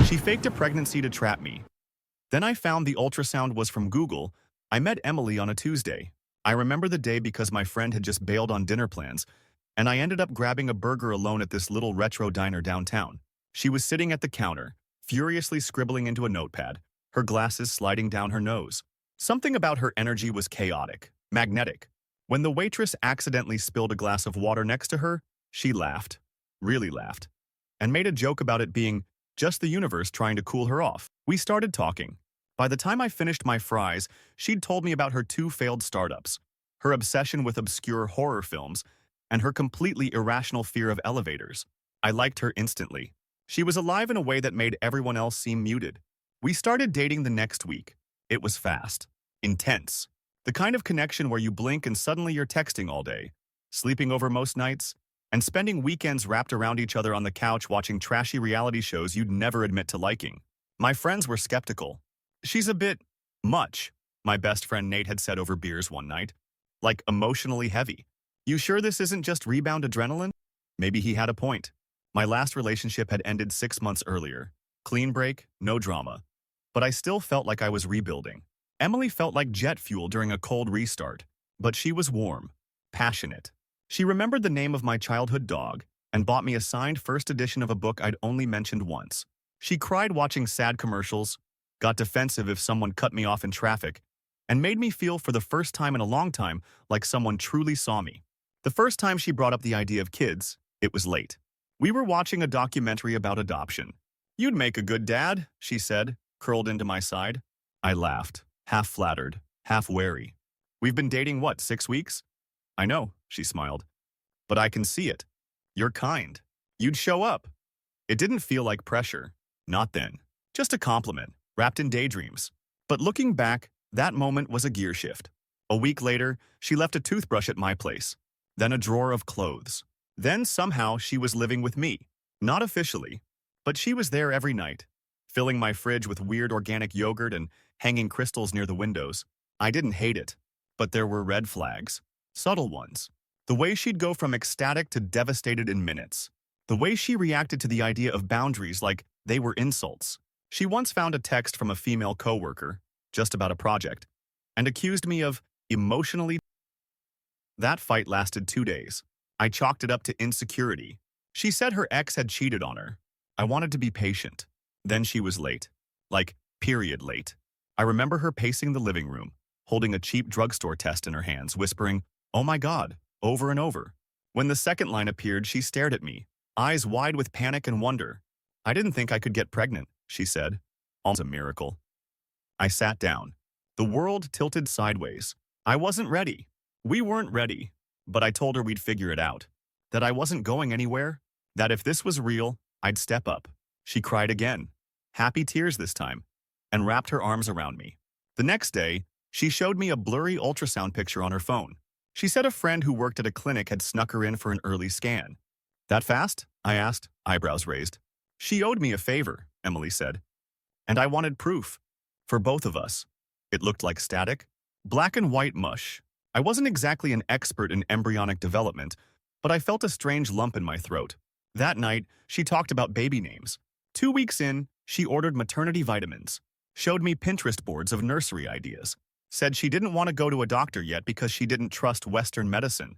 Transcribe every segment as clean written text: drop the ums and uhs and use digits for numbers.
She faked a pregnancy to trap me. Then I found the ultrasound was from Google. I met Emily on a Tuesday. I remember the day because my friend had just bailed on dinner plans, and I ended up grabbing a burger alone at this little retro diner downtown. She was sitting at the counter, furiously scribbling into a notepad, her glasses sliding down her nose. Something about her energy was chaotic, magnetic. When the waitress accidentally spilled a glass of water next to her, she laughed, really laughed, and made a joke about it being just the universe trying to cool her off. We started talking. By the time I finished my fries, she'd told me about her 2 failed startups, her obsession with obscure horror films, and her completely irrational fear of elevators. I liked her instantly. She was alive in a way that made everyone else seem muted. We started dating the next week. It was fast, intense, the kind of connection where you blink and suddenly you're texting all day, sleeping over most nights, and spending weekends wrapped around each other on the couch watching trashy reality shows you'd never admit to liking. My friends were skeptical. "She's a bit much," my best friend Nate had said over beers one night. "Like emotionally heavy. You sure this isn't just rebound adrenaline?" Maybe he had a point. My last relationship had ended 6 months earlier. Clean break, no drama. But I still felt like I was rebuilding. Emily felt like jet fuel during a cold restart, but she was warm, passionate. She remembered the name of my childhood dog and bought me a signed first edition of a book I'd only mentioned once. She cried watching sad commercials, got defensive if someone cut me off in traffic, and made me feel for the first time in a long time like someone truly saw me. The first time she brought up the idea of kids, it was late. We were watching a documentary about adoption. "You'd make a good dad," she said, curled into my side. I laughed, half flattered, half wary. "We've been dating, what, 6 weeks?" "I know," she smiled. "But I can see it. You're kind. You'd show up." It didn't feel like pressure. Not then. Just a compliment, wrapped in daydreams. But looking back, that moment was a gear shift. A week later, she left a toothbrush at my place. Then a drawer of clothes. Then somehow she was living with me. Not officially, but she was there every night, filling my fridge with weird organic yogurt and hanging crystals near the windows. I didn't hate it, but there were red flags. Subtle ones. The way she'd go from ecstatic to devastated in minutes. The way she reacted to the idea of boundaries like they were insults. She once found a text from a female coworker, just about a project, and accused me of emotionally. That fight lasted 2 days. I chalked it up to insecurity. She said her ex had cheated on her. I wanted to be patient. Then she was late. Like, period late. I remember her pacing the living room, holding a cheap drugstore test in her hands, whispering, "Oh my God," over and over. When the second line appeared, she stared at me, eyes wide with panic and wonder. "I didn't think I could get pregnant," she said. "Almost a miracle." I sat down. The world tilted sideways. I wasn't ready. We weren't ready. But I told her we'd figure it out. That I wasn't going anywhere. That if this was real, I'd step up. She cried again. Happy tears this time. And wrapped her arms around me. The next day, she showed me a blurry ultrasound picture on her phone. She said a friend who worked at a clinic had snuck her in for an early scan. "That fast?" I asked, eyebrows raised. "She owed me a favor," Emily said. "And I wanted proof. For both of us." It looked like static. Black and white mush. I wasn't exactly an expert in embryonic development, but I felt a strange lump in my throat. That night, she talked about baby names. 2 weeks in, she ordered maternity vitamins, showed me Pinterest boards of nursery ideas, said she didn't want to go to a doctor yet because she didn't trust Western medicine,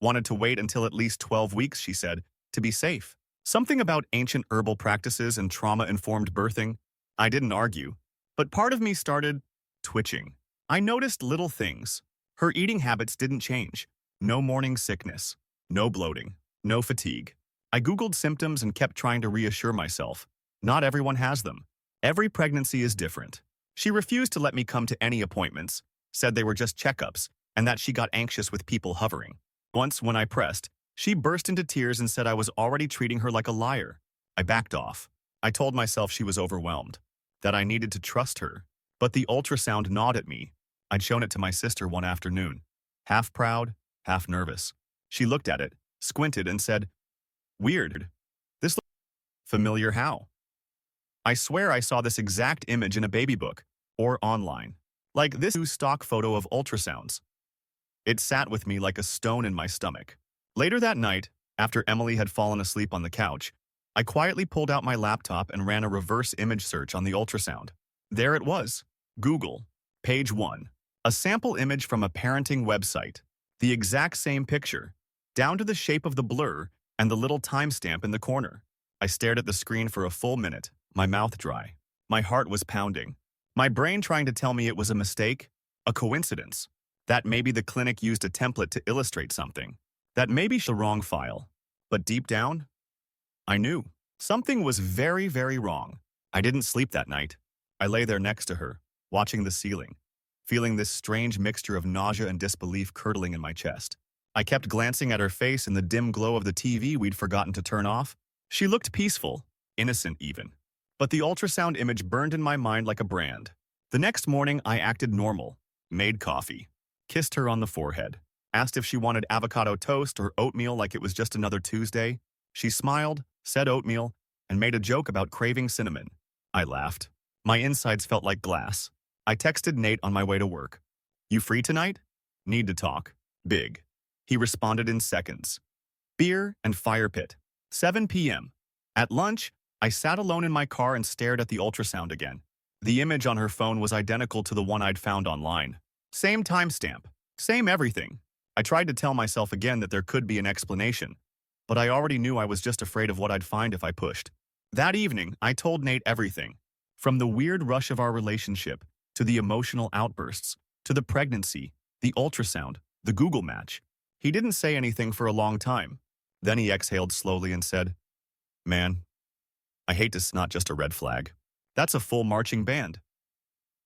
wanted to wait until at least 12 weeks, she said, to be safe. Something about ancient herbal practices and trauma-informed birthing. I didn't argue, but part of me started twitching. I noticed little things. Her eating habits didn't change. No morning sickness. No bloating. No fatigue. I Googled symptoms and kept trying to reassure myself. Not everyone has them. Every pregnancy is different. She refused to let me come to any appointments, said they were just checkups, and that she got anxious with people hovering. Once, when I pressed, she burst into tears and said I was already treating her like a liar. I backed off. I told myself she was overwhelmed, that I needed to trust her. But the ultrasound gnawed at me. I'd shown it to my sister one afternoon. Half proud, half nervous. She looked at it, squinted, and said, "Weird. This looks familiar how?" I swear I saw this exact image in a baby book, or online. Like this new stock photo of ultrasounds. It sat with me like a stone in my stomach. Later that night, after Emily had fallen asleep on the couch, I quietly pulled out my laptop and ran a reverse image search on the ultrasound. There it was. Google. Page 1. A sample image from a parenting website. The exact same picture, down to the shape of the blur and the little timestamp in the corner. I stared at the screen for a full minute, my mouth dry. My heart was pounding. My brain trying to tell me it was a mistake, a coincidence, that maybe the clinic used a template to illustrate something, that maybe the wrong file. But deep down, I knew. Something was very, very wrong. I didn't sleep that night. I lay there next to her, watching the ceiling, feeling this strange mixture of nausea and disbelief curdling in my chest. I kept glancing at her face in the dim glow of the TV we'd forgotten to turn off. She looked peaceful, innocent even. But the ultrasound image burned in my mind like a brand. The next morning, I acted normal, made coffee, kissed her on the forehead, asked if she wanted avocado toast or oatmeal like it was just another Tuesday. She smiled, said oatmeal, and made a joke about craving cinnamon. I laughed. My insides felt like glass. I texted Nate on my way to work. "You free tonight? Need to talk. Big." He responded in seconds. Beer and fire pit. 7 p.m. At lunch, I sat alone in my car and stared at the ultrasound again. The image on her phone was identical to the one I'd found online. Same timestamp. Same everything. I tried to tell myself again that there could be an explanation, but I already knew I was just afraid of what I'd find if I pushed. That evening, I told Nate everything. From the weird rush of our relationship, to the emotional outbursts, to the pregnancy, the ultrasound, the Google match. He didn't say anything for a long time. Then he exhaled slowly and said, "Man, I hate this, not just a red flag. That's a full marching band."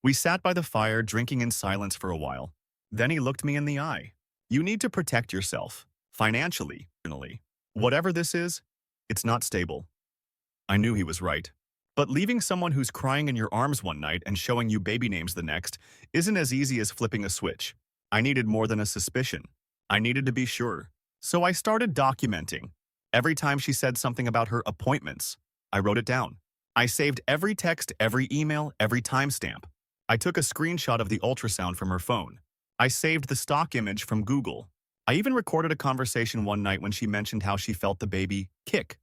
We sat by the fire, drinking in silence for a while. Then he looked me in the eye. "You need to protect yourself, financially, emotionally. Whatever this is, it's not stable." I knew he was right. But leaving someone who's crying in your arms one night and showing you baby names the next isn't as easy as flipping a switch. I needed more than a suspicion. I needed to be sure. So I started documenting. Every time she said something about her appointments, I wrote it down. I saved every text, every email, every timestamp. I took a screenshot of the ultrasound from her phone. I saved the stock image from Google. I even recorded a conversation one night when she mentioned how she felt the baby kick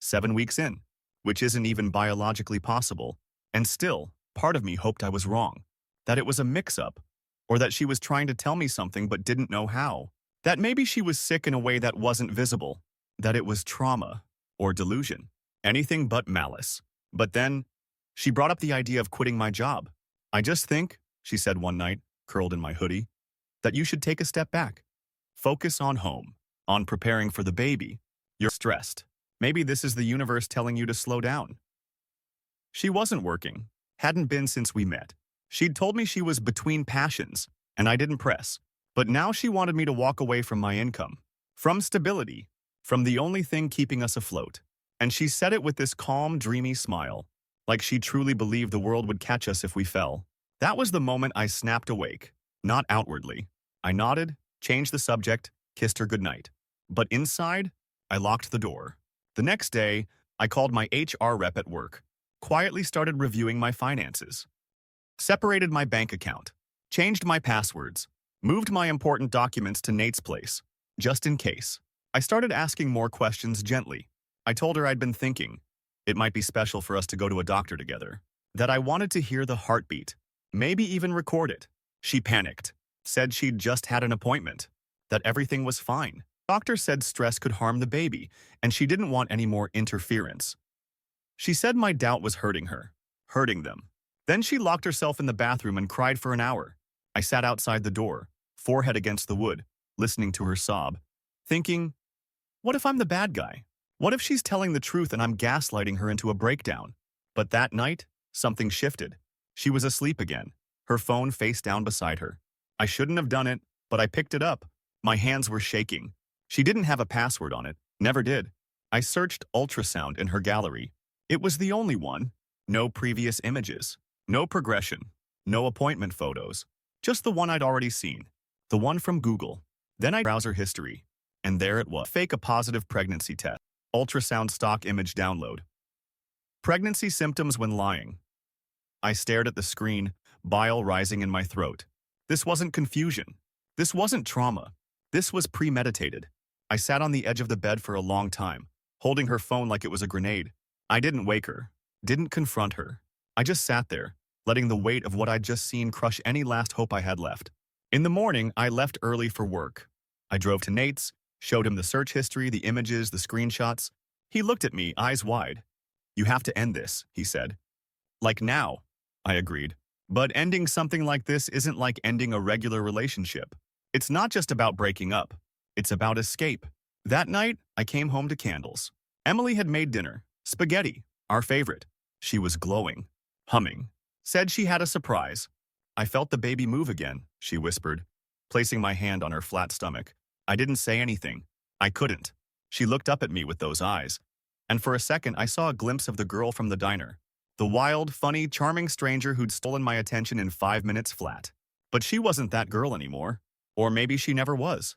7 weeks in, which isn't even biologically possible. And still, part of me hoped I was wrong, that it was a mix-up, or that she was trying to tell me something but didn't know how, that maybe she was sick in a way that wasn't visible, that it was trauma or delusion, anything but malice. But then, she brought up the idea of quitting my job. "I just think," she said one night, curled in my hoodie, "that you should take a step back. Focus on home, on preparing for the baby. You're stressed. Maybe this is the universe telling you to slow down." She wasn't working, hadn't been since we met. She'd told me she was between passions, and I didn't press. But now she wanted me to walk away from my income, from stability, from the only thing keeping us afloat. And she said it with this calm, dreamy smile, like she truly believed the world would catch us if we fell. That was the moment I snapped awake, not outwardly. I nodded, changed the subject, kissed her goodnight. But inside, I locked the door. The next day, I called my HR rep at work, quietly started reviewing my finances, separated my bank account, changed my passwords, moved my important documents to Nate's place, just in case. I started asking more questions gently. I told her I'd been thinking it might be special for us to go to a doctor together, that I wanted to hear the heartbeat, maybe even record it. She panicked, said she'd just had an appointment, that everything was fine. Doctor said stress could harm the baby, and she didn't want any more interference. She said my doubt was hurting her, hurting them. Then she locked herself in the bathroom and cried for an hour. I sat outside the door, forehead against the wood, listening to her sob, thinking, what if I'm the bad guy? What if she's telling the truth and I'm gaslighting her into a breakdown? But that night, something shifted. She was asleep again, her phone face down beside her. I shouldn't have done it, but I picked it up. My hands were shaking. She didn't have a password on it, never did. I searched ultrasound in her gallery. It was the only one. No previous images, no progression, no appointment photos. Just the one I'd already seen, the one from Google. Then I browser history, and there it was. Fake a positive pregnancy test. Ultrasound stock image download. Pregnancy symptoms when lying. I stared at the screen, bile rising in my throat. This wasn't confusion. This wasn't trauma. This was premeditated. I sat on the edge of the bed for a long time, holding her phone like it was a grenade. I didn't wake her, didn't confront her. I just sat there, letting the weight of what I'd just seen crush any last hope I had left. In the morning, I left early for work. I drove to Nate's, showed him the search history, the images, the screenshots. He looked at me, eyes wide. "You have to end this," he said. "Like now," I agreed. But ending something like this isn't like ending a regular relationship. It's not just about breaking up. It's about escape. That night, I came home to candles. Emily had made dinner. Spaghetti, our favorite. She was glowing, humming. Said she had a surprise. "I felt the baby move again," she whispered, placing my hand on her flat stomach. I didn't say anything. I couldn't. She looked up at me with those eyes. And for a second, I saw a glimpse of the girl from the diner. The wild, funny, charming stranger who'd stolen my attention in 5 minutes flat. But she wasn't that girl anymore. Or maybe she never was.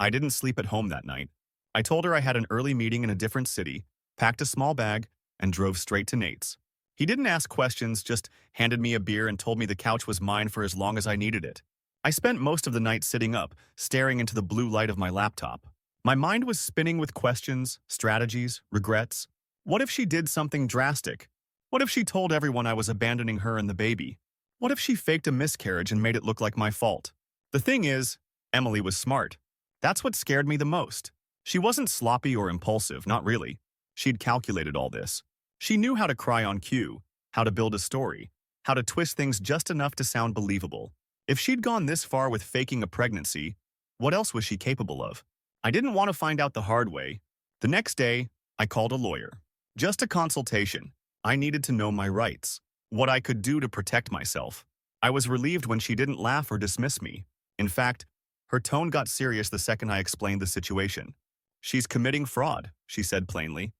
I didn't sleep at home that night. I told her I had an early meeting in a different city, packed a small bag, and drove straight to Nate's. He didn't ask questions, just handed me a beer and told me the couch was mine for as long as I needed it. I spent most of the night sitting up, staring into the blue light of my laptop. My mind was spinning with questions, strategies, regrets. What if she did something drastic? What if she told everyone I was abandoning her and the baby? What if she faked a miscarriage and made it look like my fault? The thing is, Emily was smart. That's what scared me the most. She wasn't sloppy or impulsive, not really. She'd calculated all this. She knew how to cry on cue, how to build a story, how to twist things just enough to sound believable. If she'd gone this far with faking a pregnancy, what else was she capable of? I didn't want to find out the hard way. The next day, I called a lawyer. Just a consultation. I needed to know my rights, what I could do to protect myself. I was relieved when she didn't laugh or dismiss me. In fact, her tone got serious the second I explained the situation. "She's committing fraud," she said plainly.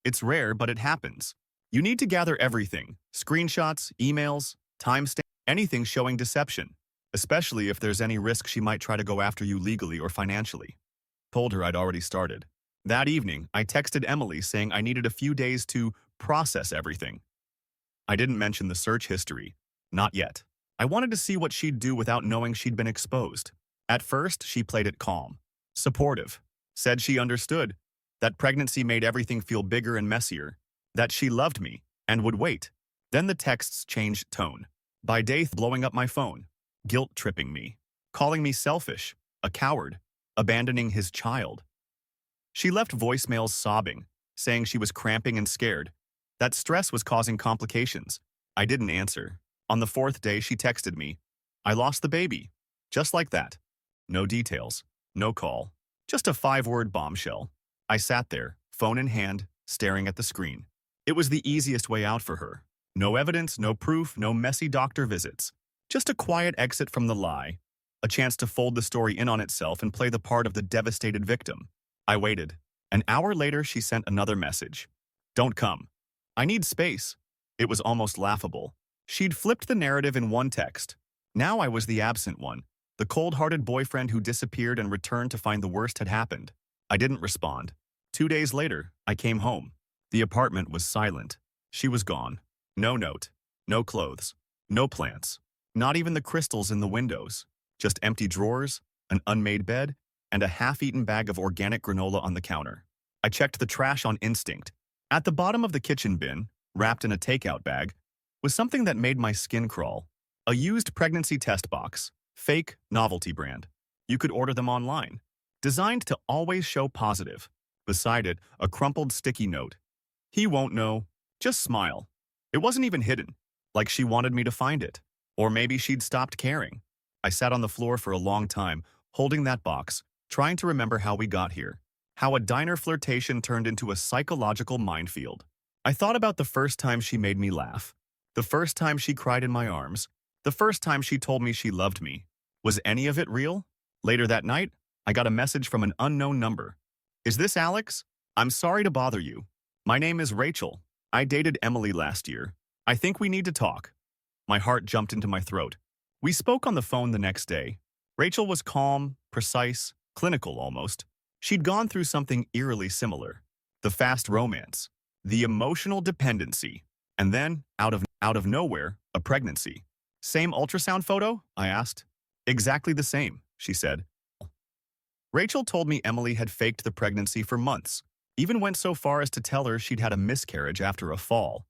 "It's rare, but it happens. You need to gather everything, screenshots, emails, timestamps, anything showing deception, especially if there's any risk she might try to go after you legally or financially." Told her I'd already started. That evening, I texted Emily saying I needed a few days to process everything. I didn't mention the search history. Not yet. I wanted to see what she'd do without knowing she'd been exposed. At first, she played it calm, supportive, said she understood, that pregnancy made everything feel bigger and messier, that she loved me and would wait. Then the texts changed tone. By day, blowing up my phone, guilt-tripping me, calling me selfish, a coward, abandoning his child. She left voicemails sobbing, saying she was cramping and scared, that stress was causing complications. I didn't answer. On the 4th day, she texted me, "I lost the baby." Just like that. No details, no call, just a 5-word bombshell. I sat there, phone in hand, staring at the screen. It was the easiest way out for her. No evidence, no proof, no messy doctor visits. Just a quiet exit from the lie, a chance to fold the story in on itself and play the part of the devastated victim. I waited. An hour later, she sent another message. "Don't come. I need space." It was almost laughable. She'd flipped the narrative in one text. Now I was the absent one, the cold-hearted boyfriend who disappeared and returned to find the worst had happened. I didn't respond. 2 days later, I came home. The apartment was silent. She was gone. No note, no clothes, no plants, not even the crystals in the windows. Just empty drawers, an unmade bed, and a half-eaten bag of organic granola on the counter. I checked the trash on instinct. At the bottom of the kitchen bin, wrapped in a takeout bag, was something that made my skin crawl. A used pregnancy test box, fake, novelty brand. You could order them online. Designed to always show positive. Beside it, a crumpled sticky note. "He won't know. Just smile." It wasn't even hidden, like she wanted me to find it. Or maybe she'd stopped caring. I sat on the floor for a long time, holding that box, trying to remember how we got here. How a diner flirtation turned into a psychological minefield. I thought about the first time she made me laugh. The first time she cried in my arms. The first time she told me she loved me. Was any of it real? Later that night, I got a message from an unknown number. "Is this Alex? I'm sorry to bother you. My name is Rachel. I dated Emily last year. I think we need to talk." My heart jumped into my throat. We spoke on the phone the next day. Rachel was calm, precise, clinical almost. She'd gone through something eerily similar. The fast romance. The emotional dependency. And then, out of nowhere, a pregnancy. "Same ultrasound photo?" I asked. "Exactly the same," she said. Rachel told me Emily had faked the pregnancy for months. Even went so far as to tell her she'd had a miscarriage after a fall.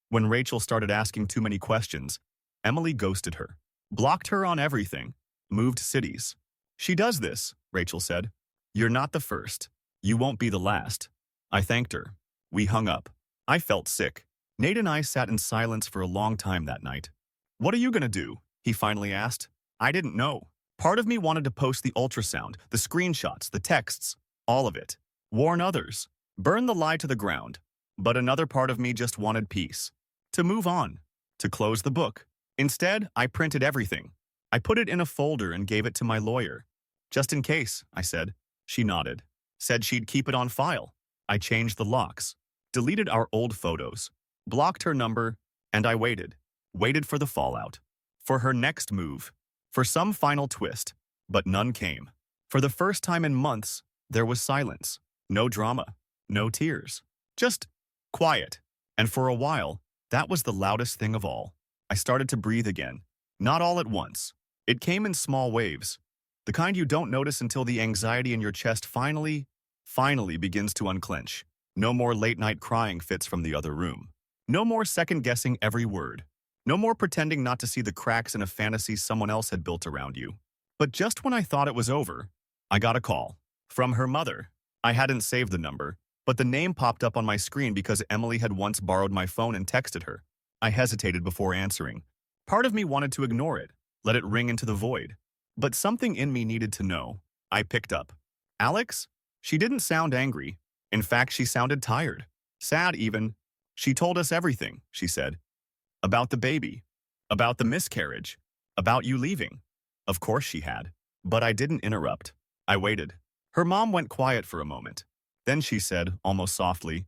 When Rachel started asking too many questions, Emily ghosted her, blocked her on everything, moved cities. She does this, Rachel said. You're not the first. You won't be the last. I thanked her. We hung up. I felt sick. Nate and I sat in silence for a long time that night. What are you gonna do? He finally asked. I didn't know. Part of me wanted to post the ultrasound, the screenshots, the texts, all of it. Warn others. Burn the lie to the ground. But another part of me just wanted peace. To move on. To close the book. Instead, I printed everything. I put it in a folder and gave it to my lawyer. Just in case, I said. She nodded. Said she'd keep it on file. I changed the locks. Deleted our old photos. Blocked her number. And I waited. Waited for the fallout. For her next move. For some final twist. But none came. For the first time in months, there was silence. No drama. No tears. Just quiet. And for a while, that was the loudest thing of all. I started to breathe again. Not all at once. It came in small waves. The kind you don't notice until the anxiety in your chest finally begins to unclench. No more late-night crying fits from the other room. No more second-guessing every word. No more pretending not to see the cracks in a fantasy someone else had built around you. But just when I thought it was over, I got a call. From her mother. I hadn't saved the number, but the name popped up on my screen because Emily had once borrowed my phone and texted her. I hesitated before answering. Part of me wanted to ignore it, let it ring into the void. But something in me needed to know. I picked up. Alex? She didn't sound angry. In fact, she sounded tired. Sad even. She told us everything, she said. About the baby. About the miscarriage. About you leaving. Of course she had. But I didn't interrupt. I waited. Her mom went quiet for a moment. Then she said, almost softly,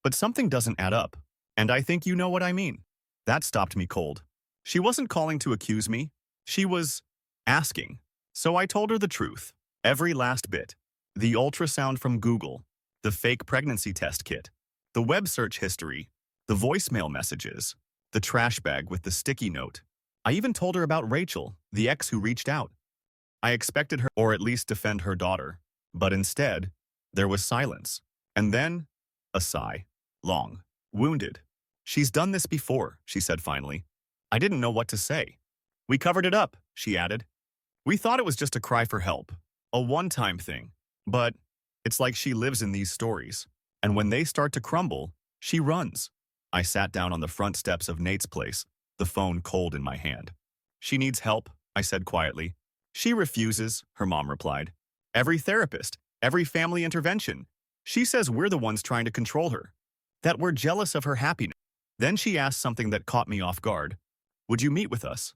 but something doesn't add up. And I think you know what I mean. That stopped me cold. She wasn't calling to accuse me. She was asking. So I told her the truth. Every last bit. The ultrasound from Google. The fake pregnancy test kit. The web search history. The voicemail messages. The trash bag with the sticky note. I even told her about Rachel, the ex who reached out. I expected her, or at least defend her daughter. But instead, there was silence. And then, a sigh. Long. Wounded. She's done this before, she said finally. I didn't know what to say. We covered it up, she added. We thought it was just a cry for help. A one-time thing. But it's like she lives in these stories. And when they start to crumble, she runs. I sat down on the front steps of Nate's place, the phone cold in my hand. She needs help, I said quietly. She refuses, her mom replied. Every therapist, every family intervention. She says we're the ones trying to control her. That we're jealous of her happiness. Then she asked something that caught me off guard. Would you meet with us?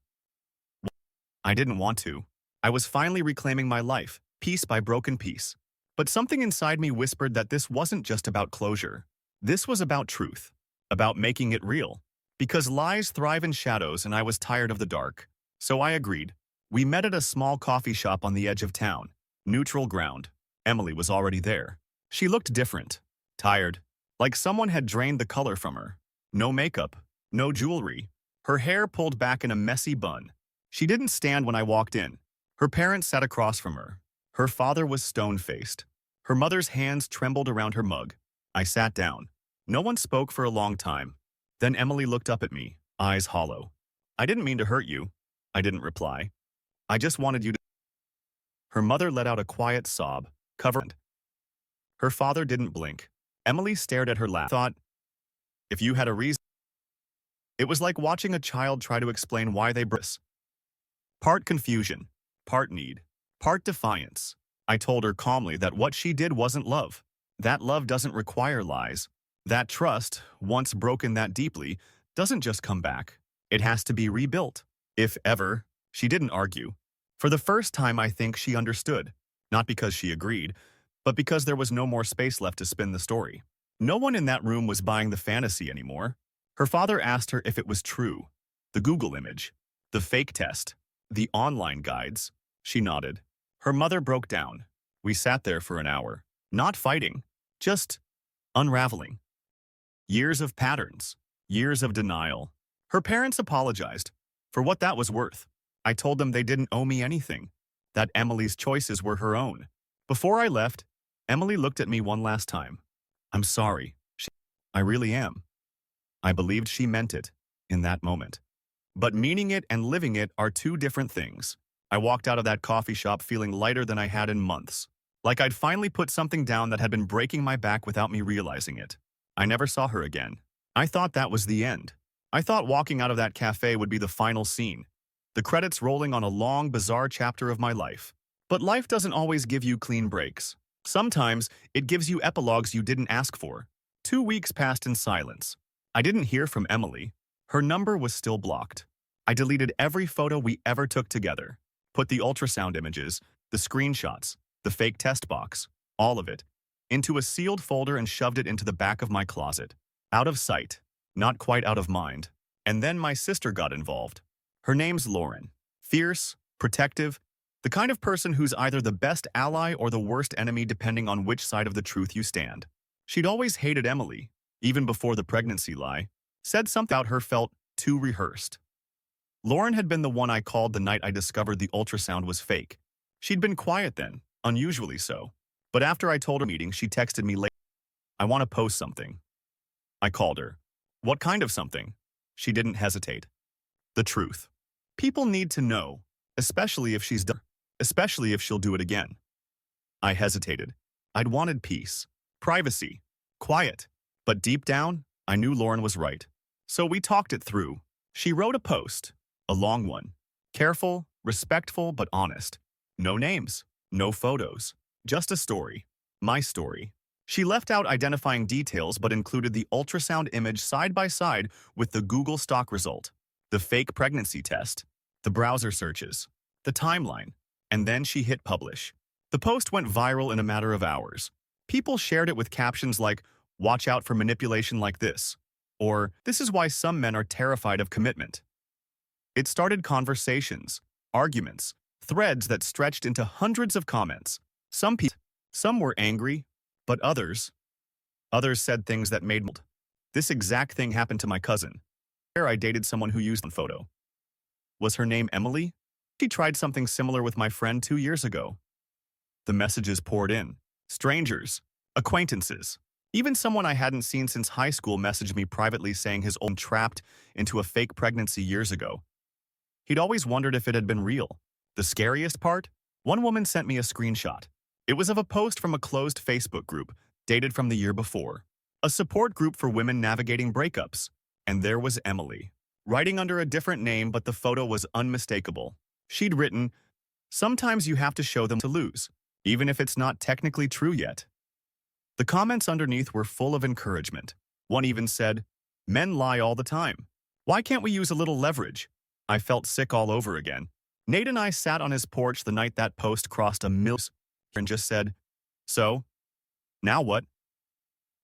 I didn't want to. I was finally reclaiming my life, piece by broken piece. But something inside me whispered that this wasn't just about closure. This was about truth. About making it real. Because lies thrive in shadows and I was tired of the dark. So I agreed. We met at a small coffee shop on the edge of town. Neutral ground. Emily was already there. She looked different. Tired. Like someone had drained the color from her. No makeup. No jewelry. Her hair pulled back in a messy bun. She didn't stand when I walked in. Her parents sat across from her. Her father was stone-faced. Her mother's hands trembled around her mug. I sat down. No one spoke for a long time. Then Emily looked up at me, eyes hollow. I didn't mean to hurt you. I didn't reply. I just wanted you to... Her mother let out a quiet sob, covered. Her father didn't blink. Emily stared at her lap. Thought, if you had a reason... It was like watching a child try to explain why they bris. Part confusion, part need, part defiance. I told her calmly that what she did wasn't love. That love doesn't require lies. That trust, once broken that deeply, doesn't just come back. It has to be rebuilt. If ever, she didn't argue. For the first time, I think she understood. Not because she agreed, but because there was no more space left to spin the story. No one in that room was buying the fantasy anymore. Her father asked her if it was true. The Google image. The fake test. The online guides. She nodded. Her mother broke down. We sat there for an hour. Not fighting. Just unraveling. Years of patterns. Years of denial. Her parents apologized. For what that was worth. I told them they didn't owe me anything. That Emily's choices were her own. Before I left, Emily looked at me one last time. I'm sorry. I really am. I believed she meant it in that moment. But meaning it and living it are two different things. I walked out of that coffee shop feeling lighter than I had in months. Like I'd finally put something down that had been breaking my back without me realizing it. I never saw her again. I thought that was the end. I thought walking out of that cafe would be the final scene. The credits rolling on a long, bizarre chapter of my life. But life doesn't always give you clean breaks. Sometimes it gives you epilogues you didn't ask for. 2 weeks passed in silence. I didn't hear from Emily. Her number was still blocked. I deleted every photo we ever took together. Put the ultrasound images, the screenshots, the fake test box, all of it, into a sealed folder and shoved it into the back of my closet. Out of sight, not quite out of mind. And then my sister got involved. Her name's Lauren. Fierce, protective, the kind of person who's either the best ally or the worst enemy depending on which side of the truth you stand. She'd always hated Emily, even before the pregnancy lie. Said something about her felt too rehearsed. Lauren had been the one I called the night I discovered the ultrasound was fake. She'd been quiet then, unusually so. But after I told her meeting, she texted me later. I want to post something. I called her. What kind of something? She didn't hesitate. The truth. People need to know, especially if she's done, especially if she'll do it again. I hesitated. I'd wanted peace, privacy, quiet. But deep down, I knew Lauren was right. So we talked it through. She wrote a post, a long one. Careful, respectful, but honest. No names, no photos, just a story. My story. She left out identifying details but included the ultrasound image side by side with the Google stock result, the fake pregnancy test, the browser searches, the timeline, and then she hit publish. The post went viral in a matter of hours. People shared it with captions like, "Watch out for manipulation like this," or "This is why some men are terrified of commitment." It started conversations, arguments, threads that stretched into hundreds of comments. Some were angry, but others said things that made me. This exact thing happened to my cousin. I dated someone who used one photo. Was her name Emily? She tried something similar with my friend 2 years ago. The messages poured in. Strangers, acquaintances, even someone I hadn't seen since high school messaged me privately saying his own trapped into a fake pregnancy years ago. He'd always wondered if it had been real. The scariest part? One woman sent me a screenshot. It was of a post from a closed Facebook group, dated from the year before. A support group for women navigating breakups. And there was Emily, writing under a different name, but the photo was unmistakable. She'd written, "Sometimes you have to show them to lose, even if it's not technically true yet." The comments underneath were full of encouragement. One even said, "Men lie all the time. Why can't we use a little leverage?" I felt sick all over again. Nate and I sat on his porch the night that post crossed a million and just said, "So, now what?"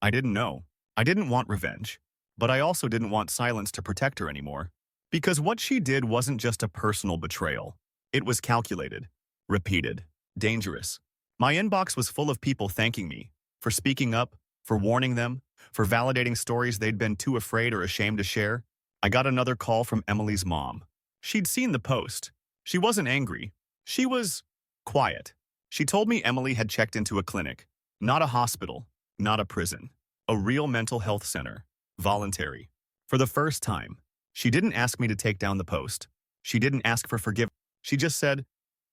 I didn't know. I didn't want revenge. But I also didn't want silence to protect her anymore. Because what she did wasn't just a personal betrayal. It was calculated, repeated, dangerous. My inbox was full of people thanking me for speaking up, for warning them, for validating stories they'd been too afraid or ashamed to share. I got another call from Emily's mom. She'd seen the post. She wasn't angry. She was quiet. She told me Emily had checked into a clinic, not a hospital, not a prison, a real mental health center, voluntary. For the first time, she didn't ask me to take down the post. She didn't ask for forgiveness. She just said,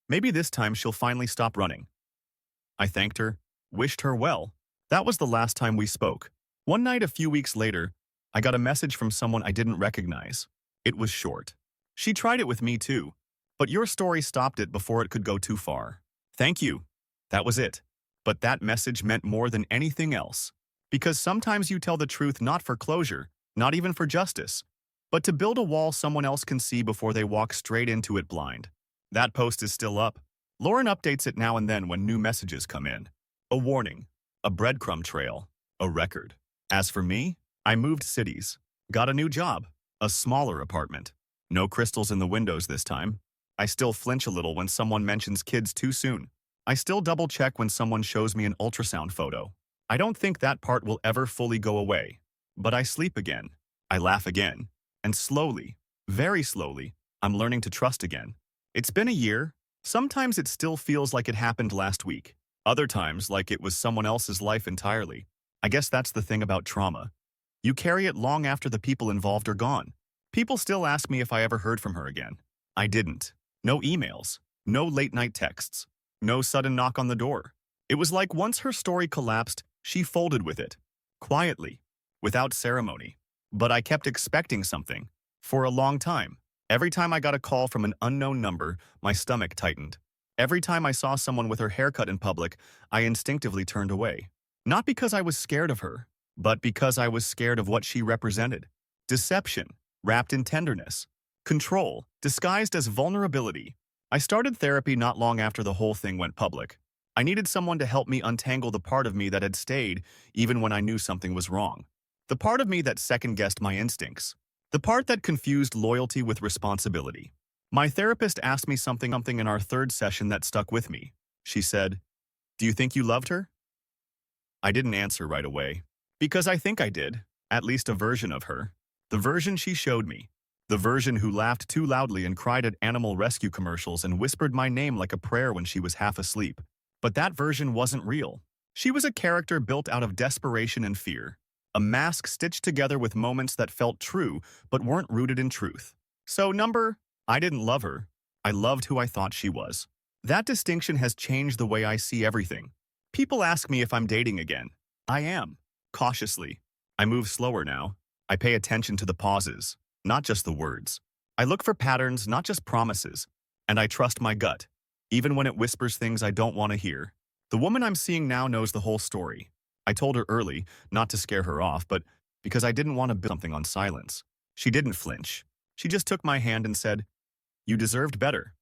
maybe this time she'll finally stop running. I thanked her, wished her well. That was the last time we spoke. One night a few weeks later, I got a message from someone I didn't recognize. It was short. She tried it with me too, but your story stopped it before it could go too far. Thank you. That was it. But that message meant more than anything else. Because sometimes you tell the truth not for closure, not even for justice, but to build a wall someone else can see before they walk straight into it blind. That post is still up. Lauren updates it now and then when new messages come in. A warning, a breadcrumb trail, a record. As for me, I moved cities, got a new job, a smaller apartment. No crystals in the windows this time. I still flinch a little when someone mentions kids too soon. I still double-check when someone shows me an ultrasound photo. I don't think that part will ever fully go away. But I sleep again. I laugh again. And slowly, very slowly, I'm learning to trust again. It's been a year. Sometimes it still feels like it happened last week. Other times, like it was someone else's life entirely. I guess that's the thing about trauma. You carry it long after the people involved are gone. People still ask me if I ever heard from her again. I didn't. No emails. No late-night texts. No sudden knock on the door. It was like once her story collapsed, she folded with it. Quietly. Without ceremony. But I kept expecting something. For a long time. Every time I got a call from an unknown number, my stomach tightened. Every time I saw someone with her haircut in public, I instinctively turned away. Not because I was scared of her, but because I was scared of what she represented. Deception, wrapped in tenderness. Control, disguised as vulnerability. I started therapy not long after the whole thing went public. I needed someone to help me untangle the part of me that had stayed even when I knew something was wrong. The part of me that second-guessed my instincts. The part that confused loyalty with responsibility. My therapist asked me something in our third session that stuck with me. She said, "Do you think you loved her?" I didn't answer right away. Because I think I did, at least a version of her. The version she showed me. The version who laughed too loudly and cried at animal rescue commercials and whispered my name like a prayer when she was half asleep. But that version wasn't real. She was a character built out of desperation and fear. A mask stitched together with moments that felt true but weren't rooted in truth. So I didn't love her. I loved who I thought she was. That distinction has changed the way I see everything. People ask me if I'm dating again. I am. Cautiously. I move slower now. I pay attention to the pauses, not just the words. I look for patterns, not just promises. And I trust my gut, even when it whispers things I don't want to hear. The woman I'm seeing now knows the whole story. I told her early, not to scare her off, but because I didn't want to build something on silence. She didn't flinch. She just took my hand and said, "You deserved better."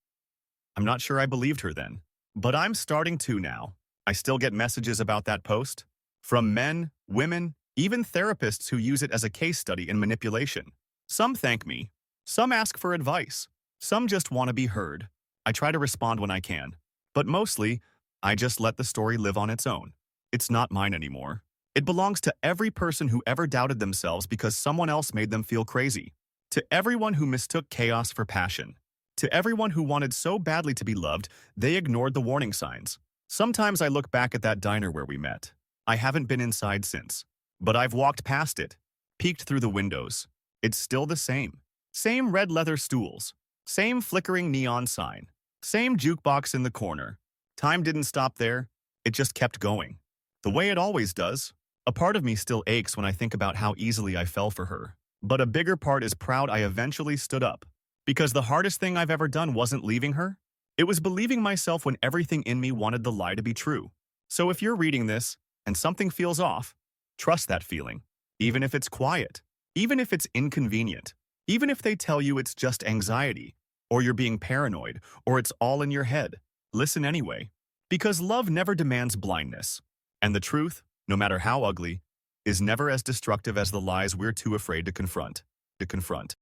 I'm not sure I believed her then, but I'm starting to now. I still get messages about that post. From men, women, even therapists who use it as a case study in manipulation. Some thank me. Some ask for advice. Some just want to be heard. I try to respond when I can. But mostly, I just let the story live on its own. It's not mine anymore. It belongs to every person who ever doubted themselves because someone else made them feel crazy. To everyone who mistook chaos for passion. To everyone who wanted so badly to be loved, they ignored the warning signs. Sometimes I look back at that diner where we met. I haven't been inside since. But I've walked past it, peeked through the windows. It's still the same. Same red leather stools. Same flickering neon sign. Same jukebox in the corner. Time didn't stop there. It just kept going. The way it always does. A part of me still aches when I think about how easily I fell for her. But a bigger part is proud I eventually stood up. Because the hardest thing I've ever done wasn't leaving her. It was believing myself when everything in me wanted the lie to be true. So if you're reading this and something feels off, trust that feeling. Even if it's quiet. Even if it's inconvenient. Even if they tell you it's just anxiety, or you're being paranoid, or it's all in your head. Listen anyway. Because love never demands blindness. And the truth, no matter how ugly, is never as destructive as the lies we're too afraid to confront.